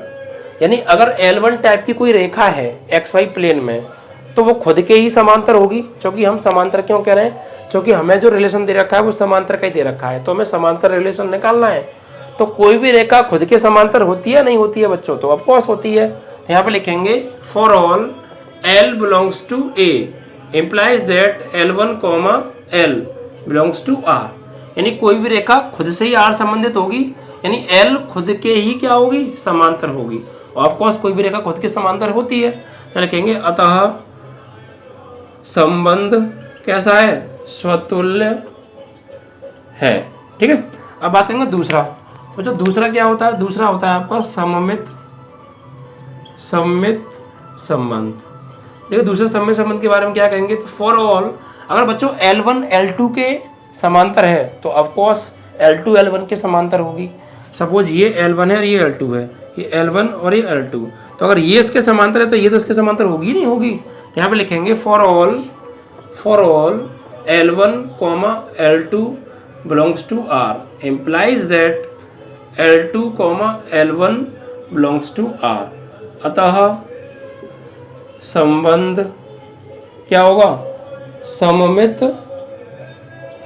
यानी अगर L1 टाइप की कोई रेखा है XY प्लेन में तो वो खुद के ही समांतर होगी। क्योंकि हम समांतर क्यों कह रहे हैं, क्योंकि हमें जो रिलेशन दे रखा है वो समांतर का ही दे रखा है, तो हमें समांतर रिलेशन निकालना है। तो कोई भी रेखा खुद के समांतर होती है नहीं होती है बच्चों, तो ऑफकोर्स होती है। तो यहाँ पे लिखेंगे for all L belongs to A implies that L1, L belongs to R, यानी कोई भी रेखा खुद से ही R संबंधित होगी, यानी L खुद के ही क्या होगी, समांतर होगी। ऑफ कोर्स कोई भी रेखा खुद के समांतर होती है। तो लिखेंगे अतः संबंध कैसा है, स्वतुल्य है। ठीक है, अब बात करेंगे दूसरा। तो जो दूसरा क्या होता है, दूसरा होता है आपका सममित संबंध। देखिए दूसरे सममित संबंध के बारे में क्या कहेंगे, तो फॉर ऑल अगर बच्चों L1 L2 के समांतर है तो ऑफ कोर्स L2 L1 के समांतर होगी। सपोज ये L1 है और ये L2 है, ये L1 और ये L2, तो अगर ये इसके समांतर है तो ये तो इसके समांतर होगी नहीं होगी। तो यहाँ पे लिखेंगे for all L1, L2 belongs to R implies that L2, L1 belongs to R, अतः संबंध क्या होगा, सममित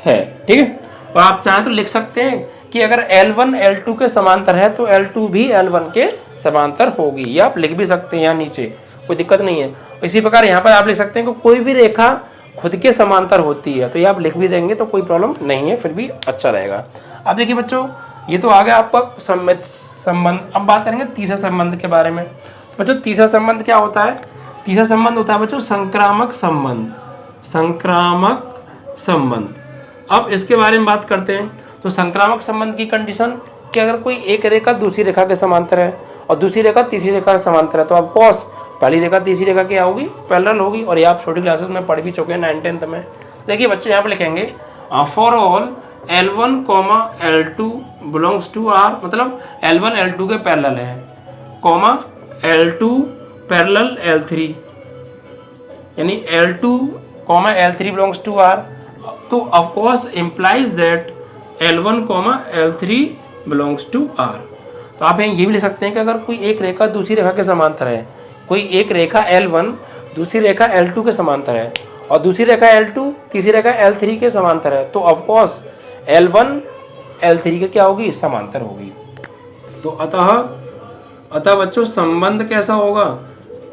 है। ठीक है, और आप चाहें तो लिख सकते हैं कि अगर L1 L2 के समांतर है तो L2 भी L1 के समांतर होगी, ये आप लिख भी सकते हैं यहाँ नीचे, कोई दिक्कत नहीं है। इसी प्रकार यहाँ पर आप लिख सकते हैं कि कोई भी रेखा खुद के समांतर होती है, तो ये आप लिख भी देंगे तो कोई प्रॉब्लम नहीं है, फिर भी अच्छा रहेगा। अब देखिए बच्चों, ये तो आ गया आपका सममित संबंध। अब बात करेंगे तीसरे संबंध के बारे में। तो बच्चों तीसरा संबंध क्या होता है, तीसरा संबंध होता है बच्चों संक्रामक संबंध। संक्रामक संबंध, अब इसके बारे में बात करते हैं। तो संक्रामक संबंध की कंडीशन कि अगर कोई एक रेखा दूसरी रेखा के समांतर है और दूसरी रेखा तीसरी रेखा के समांतर है तो ऑफ कोर्स पहली रेखा तीसरी रेखा क्या होगी, पैरेलल होगी। और ये आप छोटी क्लासेस में पढ़ भी चुके हैं 9th 10th में। देखिए बच्चों यहाँ पे लिखेंगे for all L1, L2 belongs to R, मतलब L1 L2 के पैरेलल है, कॉमा L2 पैरेलल L3, यानी L2, L3 belongs to R। तो of course implies that L1, L3 belongs to R। तो आप ये भी लिख सकते हैं कि अगर कोई एक रेखा दूसरी रेखा के समांतर है, कोई एक रेखा L1 दूसरी रेखा L2 के समांतर है और दूसरी रेखा L2 तीसरी रेखा L3 के समांतर है, तो ऑफ कोर्स L1 L3 के क्या होगी, समांतर होगी। तो अतः बच्चों संबंध कैसा होगा,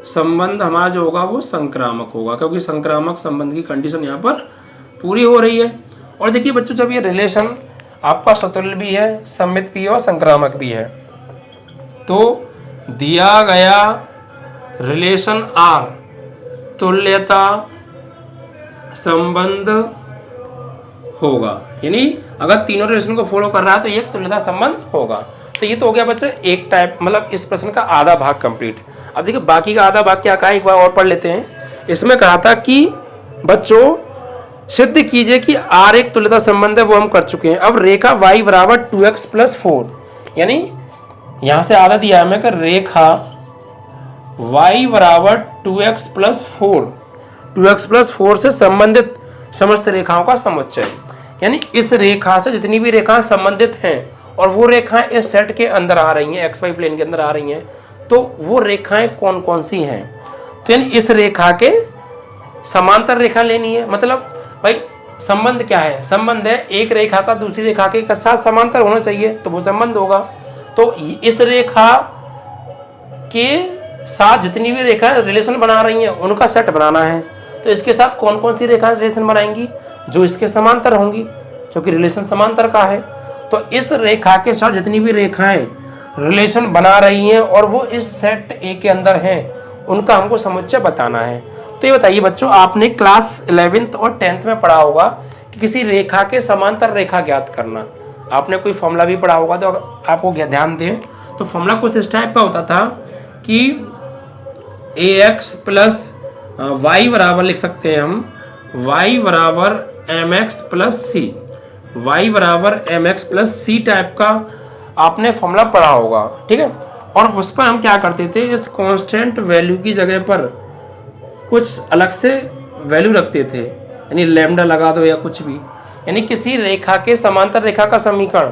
संबंध हमारा जो होगा वो संक्रामक होगा, क्योंकि संक्रामक संबंध की कंडीशन यहाँ पर पूरी हो रही है। और देखिए बच्चों, जब ये रिलेशन आपका स्वतुल्य भी है, सममित भी है और संक्रामक भी है, तो दिया गया रिलेशन R तुल्यता संबंध होगा, यानी अगर तीनों रिलेशन को फॉलो कर रहा है तो एक तुल्यता संबंध होगा। तो ये तो हो गया बच्चों एक टाइप, मतलब इस प्रश्न का आधा भाग कंप्लीट। अब देखिए बाकी का आधा भाग क्या कहा, एक बार और पढ़ लेते हैं। इसमें कहा था कि बच्चों सिद्ध कीजिए कि R एक तुल्यता संबंध है, वो हम कर चुके हैं। अब रेखा y बराबर 2x+4, यानी यहां से आधा दिया है हमें कि रेखा y बराबर 2x+4, 2x+4 से संबंधित समस्त रेखाओं का समुच्चय, यानी इस रेखा से जितनी भी रेखाएं संबंधित हैं और वो रेखाएं इस सेट के अंदर आ रही हैं, XY प्लेन के अंदर आ रही हैं, तो वो रेखाएं कौन कौन सी हैं। तो यानी इस रेखा के समांतर रेखा लेनी है। मतलब भाई संबंध क्या है, संबंध है एक रेखा का दूसरी रेखा के साथ समांतर होना चाहिए, तो वो संबंध होगा। तो इस रेखा के साथ जितनी भी रेखा रिलेशन बना रही हैं उनका सेट बनाना है। तो इसके साथ कौन कौन सी रेखा रिलेशन बनाएंगी, जो इसके समांतर होंगी, क्योंकि रिलेशन समांतर का है। तो इस रेखा के साथ जितनी भी रेखाएं रिलेशन बना रही हैं और वो इस सेट ए के अंदर हैं, उनका हमको समुच्चय बताना है। तो ये बताइए बच्चों, आपने क्लास 11th और 10th में पढ़ा होगा कि किसी रेखा के समांतर रेखा ज्ञात करना। आपने कोई फॉर्मूला भी पढ़ा होगा, तो आपको ध्यान दें तो फॉर्मूला कुछ इस टाइप का होता था कि ax प्लस वाई बराबर लिख सकते हैं हम y बराबर mx प्लस सी, y बराबर mx प्लस सी टाइप का आपने फॉर्मूला पढ़ा होगा, ठीक है। और उस पर हम क्या करते थे, इस कांस्टेंट वैल्यू की जगह पर कुछ अलग से वैल्यू रखते थे, यानी लैम्डा लगा दो या कुछ भी, यानी किसी रेखा के समांतर रेखा का समीकरण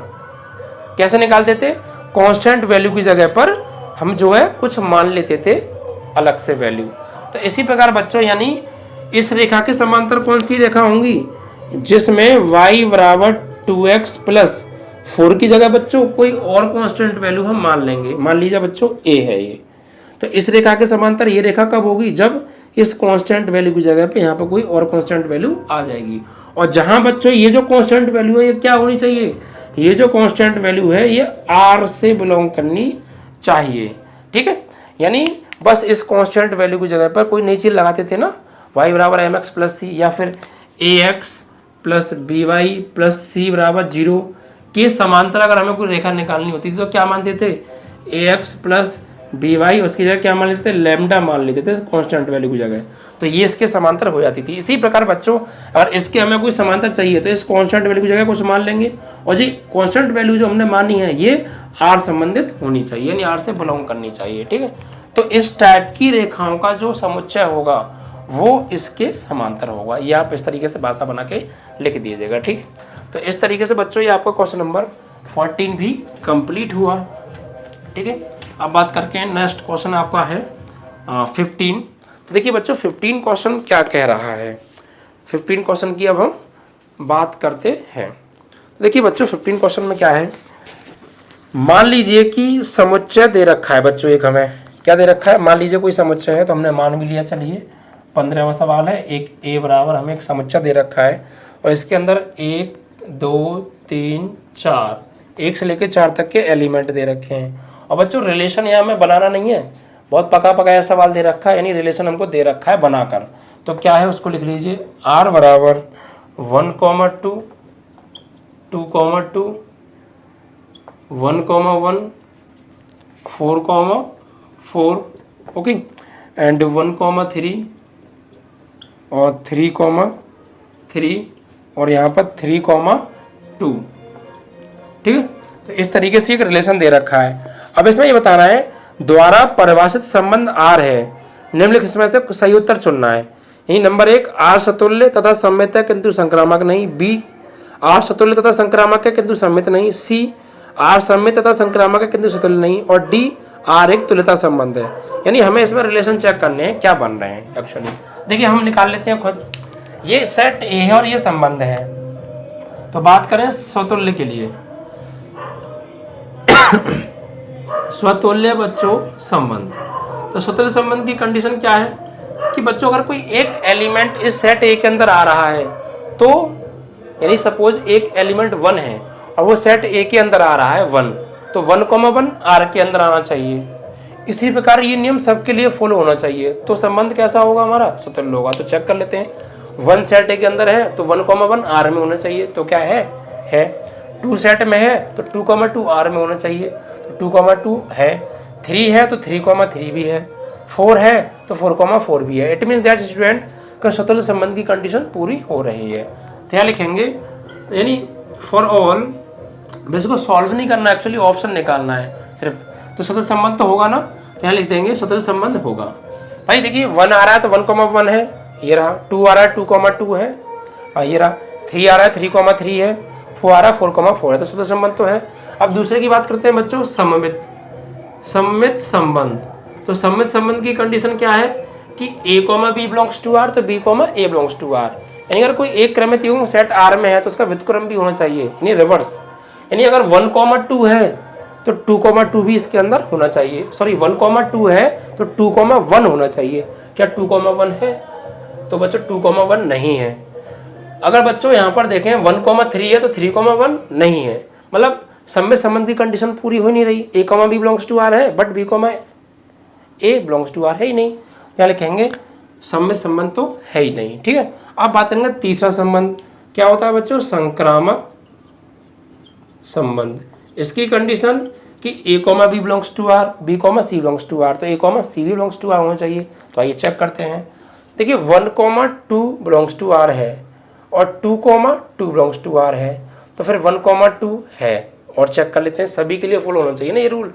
कैसे निकालते थे, कांस्टेंट वैल्यू की जगह पर हम जो है कुछ मान लेते थे अलग से वैल्यू। तो इसी प्रकार बच्चों, यानी इस रेखा के समांतर कौन सी रेखा होंगी, जिसमें y बराबर 2x प्लस 4 की जगह बच्चों कोई और कांस्टेंट वैल्यू हम मान लेंगे। मान लीजिए बच्चों a है ये, तो इस रेखा के समांतर ये रेखा कब होगी, जब इस कांस्टेंट वैल्यू की जगह पे यहाँ पर कोई और कांस्टेंट वैल्यू आ जाएगी। और जहां बच्चों ये जो कांस्टेंट वैल्यू है ये क्या होनी चाहिए, ये जो कांस्टेंट वैल्यू है ये r से बिलोंग करनी चाहिए, ठीक है। यानी बस इस कांस्टेंट वैल्यू की जगह पर कोई नई चीज लगाते थे ना, y बराबर mx प्लस सी या फिर ax प्लस by प्लस सी बराबर 0 के समांतर अगर हमें कोई रेखा निकालनी होती थी तो क्या मानते थे, ax प्लस by, उसकी जगह क्या मान लेते थे, लैम्डा मान लेते थे कांस्टेंट वैल्यू की जगह, तो ये इसके समांतर हो जाती थी। इसी प्रकार बच्चों, अगर इसके हमें कोई समांतर चाहिए तो इस कांस्टेंट वैल्यू की जगह कुछ मान लेंगे, और जी कांस्टेंट वैल्यू जो हमने मानी है ये r संबंधित होनी चाहिए, यानी r से बिलोंग करनी चाहिए, ठीक है। तो इस टाइप की रेखाओं का जो समुच्चय होगा वो इसके समांतर होगा। ये आप इस तरीके से भाषा बना के लिख दीजिएगा, ठीक है। तो इस तरीके से बच्चों ये आपका क्वेश्चन नंबर 14 भी कंप्लीट हुआ, ठीक है। अब बात करके नेक्स्ट क्वेश्चन आपका है 15। तो देखिए बच्चों 15 क्वेश्चन क्या कह रहा है, 15 क्वेश्चन की अब हम बात करते हैं। तो देखिए बच्चों 15 क्वेश्चन में क्या है, मान लीजिए कि समुच्चय दे रखा है बच्चों, एक हमें क्या दे रखा है, मान लीजिए कोई समुच्चय है, तो हमने मान भी लिया। चलिए 15वां सवाल है, एक a बराबर हमें एक समुच्चय दे रखा है और इसके अंदर 1 2 3 4 1 से लेकर 4 तक के एलिमेंट दे रखे हैं। और बच्चों रिलेशन यहाँ हमें बनाना नहीं है, बहुत पका पकाया सवाल दे रखा है, यानी रिलेशन हमको दे रखा है बनाकर। तो क्या है उसको लिख लीजिए, r बराबर 1, 2 2, 2 1, 1 4, 4 ओके, एंड 1, 3 और 3, 3 और यहाँ पर 3, 2, ठीक है। तो इस तरीके से एक रिलेशन दे रखा है। अब इसमें ये बताना है द्वारा परिभाषित संबंध R है, निम्नलिखित इसमें से सही उत्तर चुनना है। यही नंबर 1 R सतुल्य तथा सममित है किंतु संक्रामक नहीं, B R सतुल्य तथा संक्रामक है किंतु सममित नहीं, C R सममित तथा संक्रामक है किंतु सतुल्य नहीं, और D R एक तुल्यता संबंध है। यानी हमें इसमें रिलेशन चेक करने हैं क्या बन रहे हैं एक्चुअली। देखिए हम निकाल लेते हैं खुद, ये सेट A है और ये संबंध है। तो बात करें स्वतुल्य के लिए, स्वतुल्य बच्चों संबंध, तो स्वतुल्य संबंध की कंडीशन क्या है कि बच्चों अगर कोई एक एलिमेंट इस सेट A के अंदर आ रहा है, तो यानी सपोज एक एलिमेंट 1 है और वो सेट A के अंदर आ रहा है 1, तो 1, 1 R के अंदर आना चाहिए। इसी प्रकार ये नियम सबके लिए फॉलो होना चाहिए, तो संबंध कैसा होगा हमारा, स्वतुल्य होगा। तो चेक कर लेते हैं, 1 सेट A के अंदर है तो 1, 1 R में होना चाहिए, तो क्या है 2 सेट में है तो 2, 2 R में होना चाहिए, तो 2, 2 है, 3 है तो 3, 3 भी है, 4 है तो 4, 4 भी है। इट मीन्स दैट स्टूडेंट का स्वतुल्य संबंध की कंडीशन पूरी हो रही है। तो यहाँ लिखेंगे, यानी फॉर ऑल, वैसे को सॉल्व नहीं करना, एक्चुअली ऑप्शन निकालना है सिर्फ, तो स्वतुल्य संबंध तो होगा ना, तो यहाँ लिख देंगे स्वतुल्य संबंध होगा। भाई देखिए 1 आ रहा है तो 1, 1 है, ये रहा, 2 आ रहा है 2, 2 है, ये रहा, 3 आ रहा है 3, 3 है, 4 आ रहा है 4, 4 है, तो स्वतुल्य संबंध तो है। अब दूसरे की बात करते हैं बच्चों, सममित संबंध। तो सममित संबंध की कंडीशन क्या है कि a, b belongs to r, तो b, a belongs to r। यानी अगर कोई एक क्रमित युग्म सेट R में है तो उसका व्युत्क्रम भी होना चाहिए, यानी रिवर्स। यानी अगर 1, 2 है तो 2, 2 भी इसके अंदर होना चाहिए, सॉरी 1, 2 है तो 2, 1 होना चाहिए। क्या 2, 1 है? तो बच्चों 2, 1 नहीं है। अगर बच्चों यहाँ पर देखें 1, 3 है तो 3, 1 नहीं है, मतलब सममित संबंध की कंडीशन पूरी हो नहीं रही। a, b belongs to R है but b, a belongs to R है ही नहीं। यहाँ लिखेंगे सममित संबंध तो है ही नहीं। ठीक है, अब बात करेंगे तीसरा संबंध क्या होता है बच्चों, संक्रामक संबंध। इसकी कंडीशन कि a, b belongs to R, b, c belongs to R, तो a, c भी बिलोंग्स टू आर होना चाहिए। तो आइए चेक करते हैं। देखिए 1, 2 बिलोंग्स टू आर है और 2, 2 बिलोंग्स टू आर है, तो फिर 1, 2 है। और चेक कर लेते हैं, सभी के लिए फॉलो होना चाहिए ना ये रूल।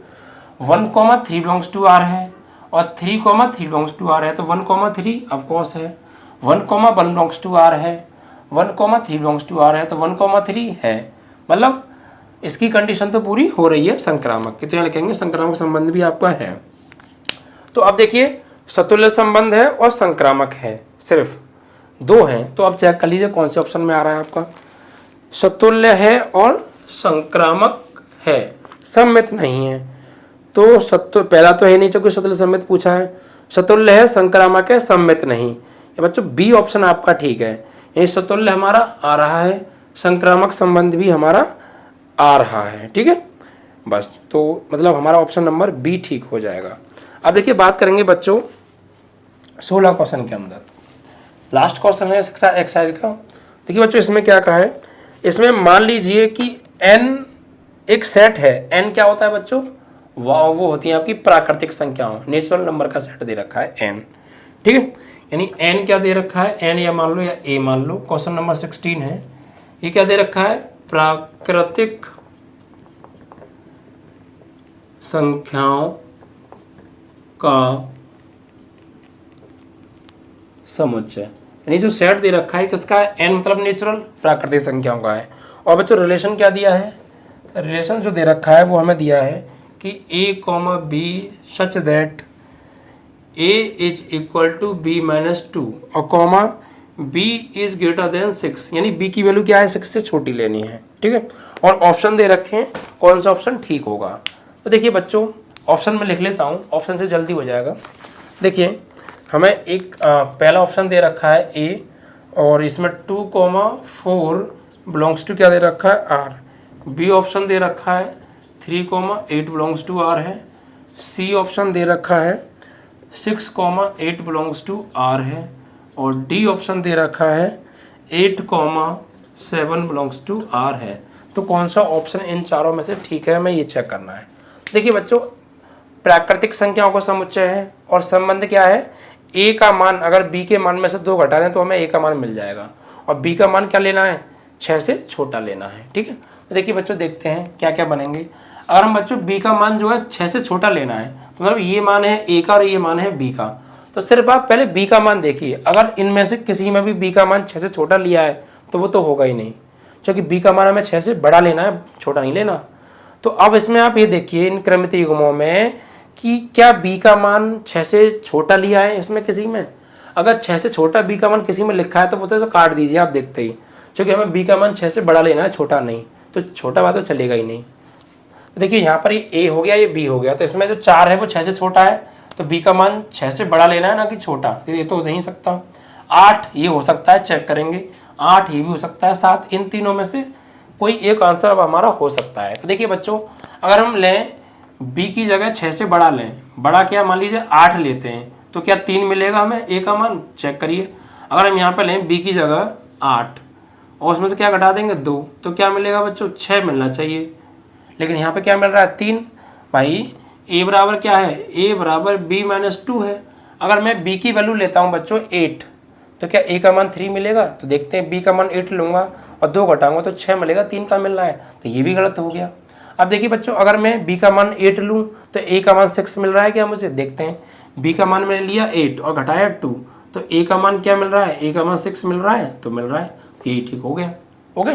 1, 3 बिलोंग्स टू आर है और 3, 3 बिलोंग्स टू आर है, तो 1, 3 ऑफकोर्स है। 1, 1 बिलोंग्स टू आर है, 1, 3 बिलोंग्स टू आर है, तो 1, 3 है। मतलब इसकी कंडीशन तो पूरी हो रही है संक्रामक की, तो यहाँ लिखेंगे संक्रामक संबंध भी आपका है। तो अब देखिए सतुल्य संबंध है और संक्रामक है, सिर्फ दो हैं। तो अब चेक कर लीजिए कौन से ऑप्शन में आ रहा है आपका। सतुल्य है और संक्रामक है, सम्मित नहीं है। तो पहला तो है नहीं क्योंकि सतुल्य सम्मित पूछा है। सतुल्य है, संक्रामक है, सम्मित नहीं। ये बच्चों बी ऑप्शन आपका ठीक है। ये सतुल्य हमारा आ रहा है, संक्रामक संबंध भी हमारा आ रहा है। ठीक है, बस तो मतलब हमारा ऑप्शन नंबर बी ठीक हो जाएगा। अब देखिए बात करेंगे बच्चों 16 क्वेश्चन के अंदर, लास्ट क्वेश्चन है एक्सरसाइज का। देखिए बच्चों इसमें क्या कहा है, इसमें मान लीजिए कि n एक सेट है। n क्या होता है बच्चों, वो होती है आपकी प्राकृतिक संख्याओं, नेचुरल नंबर का सेट दे रखा है n। ठीक है, यानी n क्या दे रखा है, n या मान लो या a मान लो। क्वेश्चन नंबर 16 है, ये क्या दे रखा है, प्राकृतिक संख्याओं का समुच्चय। यानी जो सेट दे रखा है किसका है, n मतलब नेचुरल प्राकृतिक संख्याओं का है। और बच्चों रिलेशन क्या दिया है, रिलेशन जो दे रखा है वो हमें दिया है कि a, b such that a is equal to b minus 2 और comma b is greater than 6, यानी b की वैल्यू क्या है, 6 से छोटी लेनी है। ठीक है, और ऑप्शन दे रखे हैं, कौन सा ऑप्शन ठीक होगा। तो देखिए बच्चों ऑप्शन में लिख लेता हूँ, ऑप्शन से जल्दी हो जाएगा। देखिए हमें एक पहला ऑप्शन दे रखा है a और इसमें 2, 4 बिलोंग्स टू क्या दे रखा है, r। b ऑप्शन दे रखा है 3, 8 बिलोंग्स टू r है। c ऑप्शन दे रखा है 6, 8 बिलोंग्स टू r है। और डी ऑप्शन दे रखा है 8, 7 बिलोंग्स टू r है। तो कौन सा ऑप्शन इन चारों में से ठीक है, हमें ये चेक करना है। देखिए बच्चों प्राकृतिक संख्याओं का समुच्चय है और संबंध क्या है, a का मान अगर b के मान में से 2 घटा दें तो हमें a का मान मिल जाएगा और b का मान क्या लेना है, 6 से छोटा लेना है। ठीक है, तो देखिए बच्चों देखते हैं क्या क्या बनेंगे। अगर हम बच्चों b का मान जो है 6 से छोटा लेना है, तो मतलब ये मान है a का और ये मान है b का, तो सिर्फ आप पहले b का मान देखिए। अगर इनमें से किसी में भी b का मान 6 से छोटा लिया है तो वो तो होगा ही नहीं, क्योंकि b का मान हमें 6 से बड़ा लेना है, छोटा नहीं लेना। तो अब इसमें आप ये देखिए इन क्रमित युग्मों में कि क्या b का मान 6 से छोटा लिया है इसमें किसी में। अगर 6 से छोटा b का मान किसी में लिखा है तो वो तो काट दीजिए आप देखते ही, क्योंकि हमें b का मान 6 से बड़ा लेना है, छोटा नहीं। तो छोटा बात तो चलेगा ही नहीं। तो देखिए यहाँ पर ये a हो गया, ये b हो गया, तो इसमें जो 4 है वो 6 से छोटा है, तो b का मान 6 से बड़ा लेना है ना कि छोटा। तो ये तो हो नहीं सकता। 8 ये हो सकता है, चेक करेंगे। 8 ये भी हो सकता है। 7 इन तीनों में से कोई एक आंसर अब हमारा हो सकता है। तो देखिए बच्चों अगर हम लें b की जगह 6 से बड़ा लें, बड़ा क्या मान लीजिए 8 लेते हैं, तो क्या 3 मिलेगा हमें a का मान, चेक करिए। अगर हम यहाँ पे लें b की जगह 8 और उसमें से क्या घटा देंगे 2, तो क्या मिलेगा बच्चों, 6 मिलना चाहिए। लेकिन यहाँ पे क्या मिल रहा है 3। भाई a बराबर क्या है, a बराबर b माइनस 2 है। अगर मैं b की वैल्यू लेता हूँ बच्चों 8, तो क्या a का मान 3 मिलेगा। तो देखते हैं b का मान 8 लूँगा और 2 घटाऊंगा तो 6 मिलेगा, 3 का मिल रहा है, तो ये भी गलत हो गया। अब देखिए बच्चों अगर मैं b का मान 8 लूँ तो a का मान 6 मिल रहा है क्या मुझे, देखते हैं। b का मान मैंने लिया 8 और घटाया 2, तो a का मान क्या मिल रहा है, a का मान 6 मिल रहा है, तो मिल रहा है, यही ठीक हो गया। ओके।